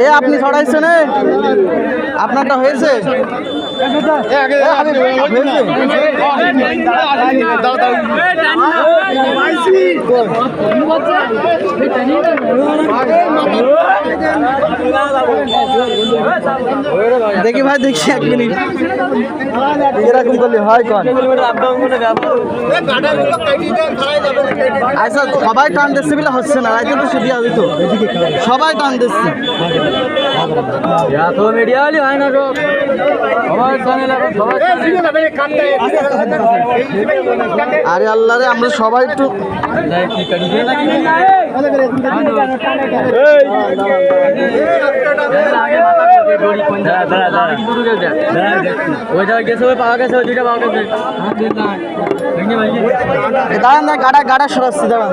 এ আপনি ছড়াইছেন আপনারটা হয়েছে দেখি ভাই দেখি 1 মিনিট এরকম করলে হয় কন আচ্ছা সবাই টান দিচ্ছে বলে হচ্ছে না রাইতে তো সুবিধা হইত সবাই টান দিচ্ছে মিডিয়া হয় না আরে আল্লাহ রে আমরা সবাই একটু দাঁড়ান না গাড়া সরাচ্ছি দাঁড়ান